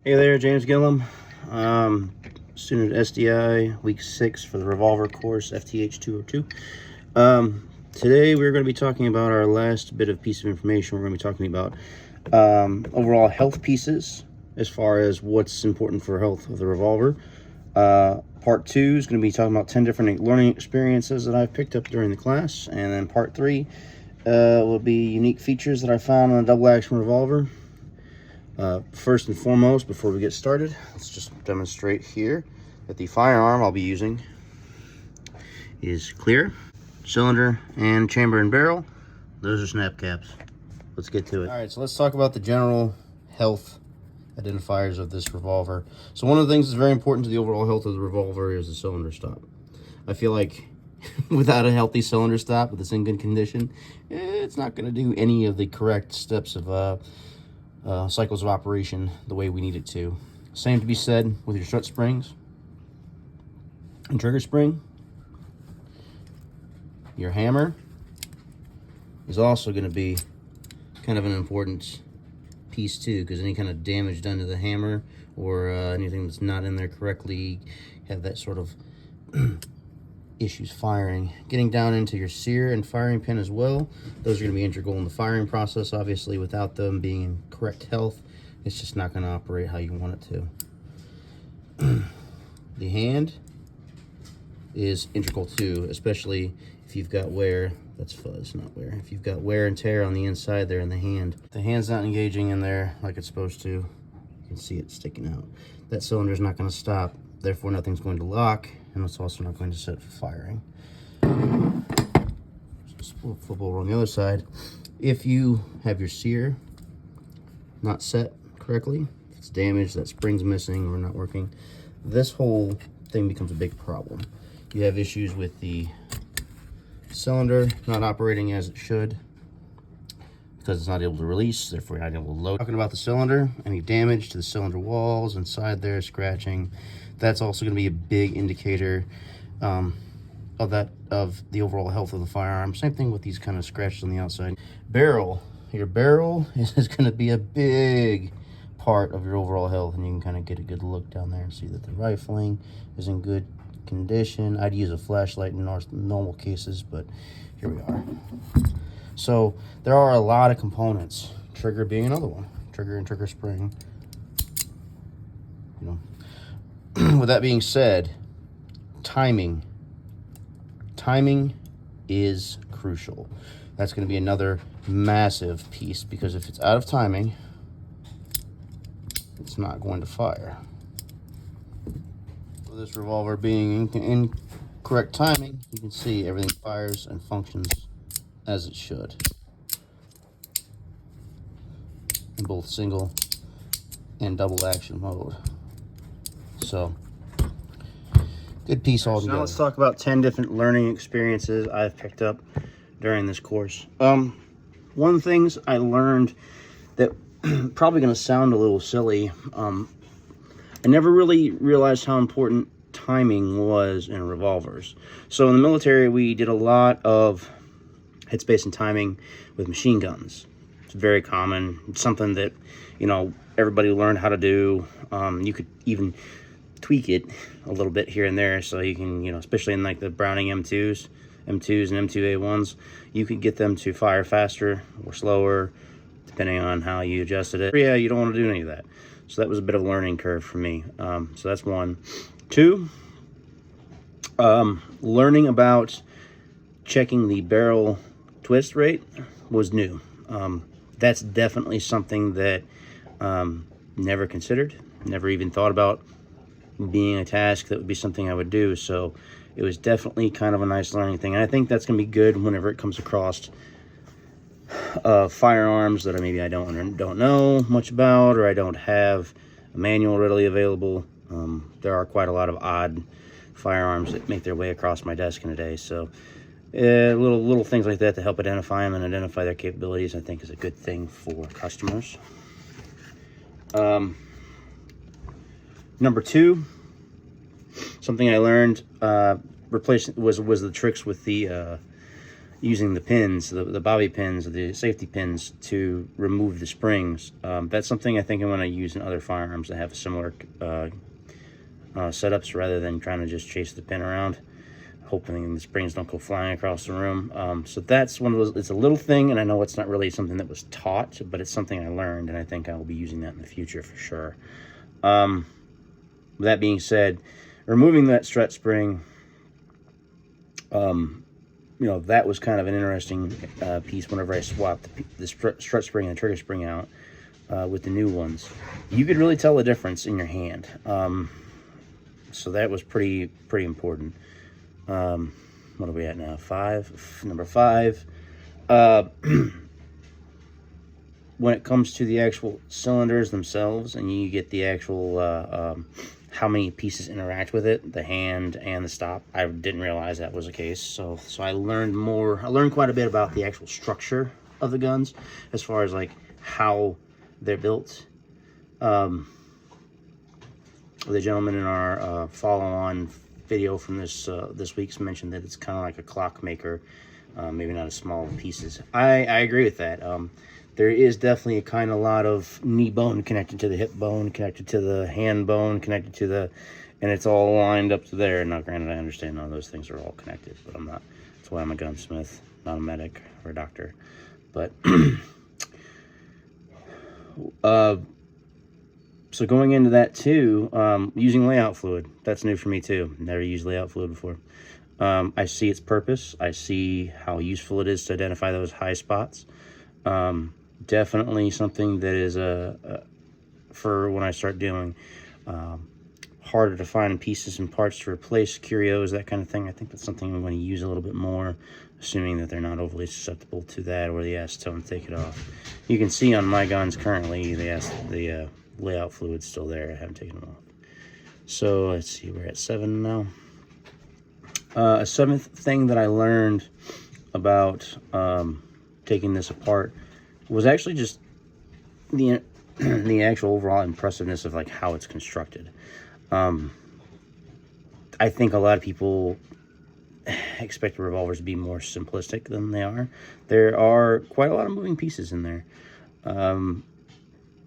Hey there, James Gillum, student at SDI, week 6 for the revolver course, FTH 202. Today we're going to be talking about our last bit of piece of information. We're going to be talking about overall health pieces as far as what's important for health of the revolver. Part 2 is going to be talking about 10 different learning experiences that I've picked up during the class. And then part 3 will be unique features that I found on a double action revolver. First and foremost, before we get started, let's just demonstrate here that the firearm I'll be using is clear. Cylinder and chamber and barrel, those are snap caps. Let's get to it. All right, so let's talk about the general health identifiers of this revolver. So one of the things that's very important to the overall health of the revolver is the cylinder stop. I feel like without a healthy cylinder stop, with it's in good condition, it's not going to do any of the correct steps of cycles of operation the way we need it to. Same to be said with your strut springs and trigger spring. Your hammer is also going to be kind of an important piece too, because any kind of damage done to the hammer or anything that's not in there correctly have that sort of issues firing. Getting down into your sear and firing pin as well, those are going to be integral in the firing process. Obviously, without them being in correct health, it's just not going to operate how you want it to. The hand is integral too, especially if you've got wear. That's fuzz, not wear. If you've got wear and tear on the inside there in the hand, the hand's not engaging in there like it's supposed to. You can see it sticking out. That cylinder's not going to stop, therefore nothing's going to lock, and it's also not going to set for firing. Just flip over on the other side. If you have your sear not set correctly, if it's damaged, that spring's missing or not working, this whole thing becomes a big problem. You have issues with the cylinder not operating as it should because it's not able to release, therefore you're not able to load. Talking about the cylinder, any damage to the cylinder walls inside there, scratching, that's also going to be a big indicator of the overall health of the firearm. Same thing with these kind of scratches on the outside. Barrel, your barrel is going to be a big part of your overall health, and you can kind of get a good look down there and see that the rifling is in good condition. I'd use a flashlight in normal cases, but here we are. So there are a lot of components, trigger being another one, trigger and trigger spring, you know. With that being said, timing is crucial. That's going to be another massive piece, because if it's out of timing, it's not going to fire. With this revolver being in correct timing, you can see everything fires and functions as it should in both single and double action mode. So good piece all together. Now let's talk about 10 different learning experiences I've picked up during this course. One of the things I learned that probably going to sound a little silly, I never really realized how important timing was in revolvers. So in the military, we did a lot of headspace and timing with machine guns. It's very common. It's something that, you know, everybody learned how to do. You could even tweak it a little bit here and there, so you can, you know, especially in like the Browning M2s and M2A1s, you could get them to fire faster or slower depending on how you adjusted it. Yeah, you don't want to do any of that. So that was a bit of a learning curve for me. So that's one. Two, learning about checking the barrel twist rate was new. That's definitely something that never considered, never even thought about being a task that would be something I would do. So it was definitely kind of a nice learning thing. And I think that's going to be good whenever it comes across firearms that I don't know much about, or I don't have a manual readily available. There are quite a lot of odd firearms that make their way across my desk in a day. So little things like that to help identify them and identify their capabilities, I think, is a good thing for customers. Number two, something I learned was the tricks with the using the pins, the bobby pins, the safety pins to remove the springs. That's something I think I'm going to use in other firearms that have similar setups, rather than trying to just chase the pin around, hoping the springs don't go flying across the room. So that's one of those. It's a little thing, and I know it's not really something that was taught, but it's something I learned, and I think I will be using that in the future for sure. With that being said, removing that strut spring, you know, that was kind of an interesting piece whenever I swapped the strut spring and the trigger spring out with the new ones. You could really tell the difference in your hand. So that was pretty important. What are we at now? Number 5. When it comes to the actual cylinders themselves, and you get the actual how many pieces interact with it, the hand and the stop, I didn't realize that was the case. So I learned more. I learned quite a bit about the actual structure of the guns, as far as like how they're built. The gentleman in our follow-on video from this week's mentioned that it's kind of like a clockmaker, maybe not as small pieces. I agree with that. There is definitely a kind of lot of knee bone connected to the hip bone, connected to the hand bone, connected to the, and it's all lined up to there. Now, granted, I understand all those things are all connected, but I'm not. That's why I'm a gunsmith, not a medic or a doctor. But so going into that too, using layout fluid, that's new for me too. Never used layout fluid before. I see its purpose. I see how useful it is to identify those high spots. Definitely something that is for when I start doing harder to find pieces and parts to replace curios, that kind of thing. I think that's something I'm going to use a little bit more, assuming that they're not overly susceptible to that, or the acetone to take it off. You can see on my guns currently the layout fluid's still there. I haven't taken them off. So let's see, we're at 7 now. A 7th thing that I learned about taking this apart was actually just the actual overall impressiveness of like how it's constructed. I think a lot of people expect the revolvers to be more simplistic than they are. There are quite a lot of moving pieces in there, and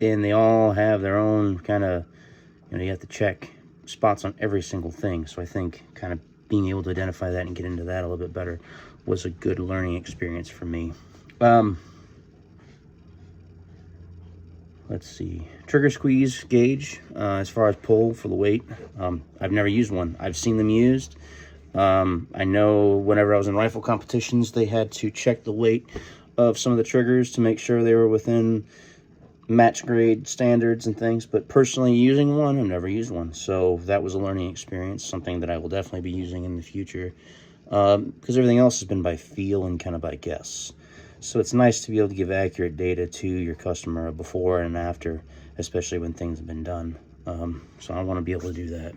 they all have their own kind of, you know, you have to check spots on every single thing. So I think kind of being able to identify that and get into that a little bit better was a good learning experience for me. Let's see, trigger squeeze gauge, as far as pull for the weight. I've never used one. I've seen them used. I know whenever I was in rifle competitions, they had to check the weight of some of the triggers to make sure they were within match grade standards and things. But personally using one, I've never used one. So that was a learning experience, something that I will definitely be using in the future, because everything else has been by feel and kind of by guess. So it's nice to be able to give accurate data to your customer before and after, especially when things have been done. So I want to be able to do that.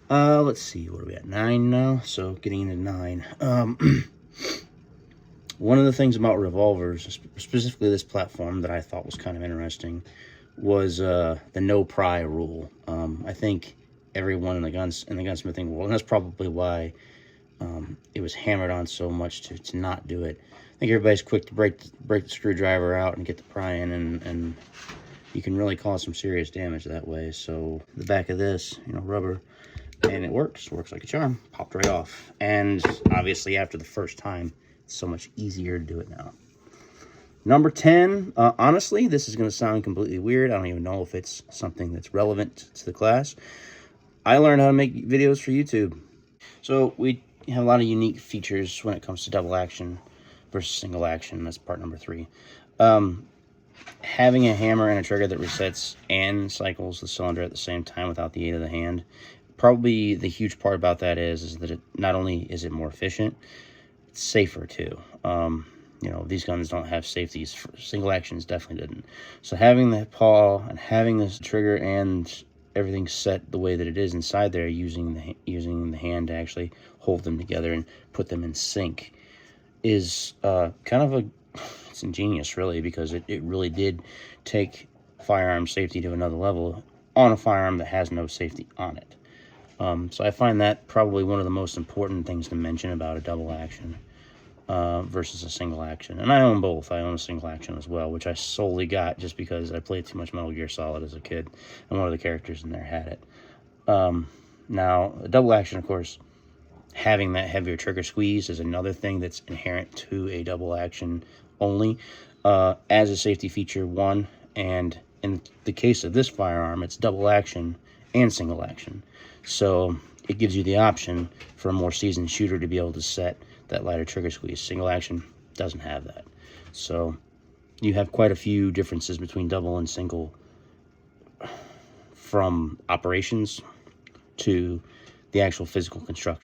Let's see, what are we at? 9 now? So getting into 9. One of the things about revolvers, specifically this platform, that I thought was kind of interesting was the no pry rule. I think everyone in the gunsmithing world, and that's probably why it was hammered on so much to not do it. I think everybody's quick to break the screwdriver out and get the pry in, and you can really cause some serious damage that way. So the back of this, you know, rubber, and it works like a charm. Popped right off. And obviously after the first time, it's so much easier to do it now. Number 10, honestly, this is going to sound completely weird. I don't even know if it's something that's relevant to the class. I learned how to make videos for YouTube. So we have a lot of unique features when it comes to double action versus single action. That's part number 3. Having a hammer and a trigger that resets and cycles the cylinder at the same time without the aid of the hand. Probably the huge part about that is that it not only is it more efficient, it's safer too. You know, these guns don't have safeties. Single actions definitely didn't. So having the paw and having this trigger and everything set the way that it is inside there, using the hand to actually hold them together and put them in sync, is kind of it's ingenious, really, because it really did take firearm safety to another level on a firearm that has no safety on it. So I find that probably one of the most important things to mention about a double action versus a single action. And I own both. I own a single action as well, which I solely got just because I played too much Metal Gear Solid as a kid, and one of the characters in there had it. Now, a double action, of course, having that heavier trigger squeeze is another thing that's inherent to a double action only as a safety feature, one. And in the case of this firearm, it's double action and single action. So it gives you the option for a more seasoned shooter to be able to set that lighter trigger squeeze. Single action doesn't have that. So you have quite a few differences between double and single, from operations to the actual physical construction.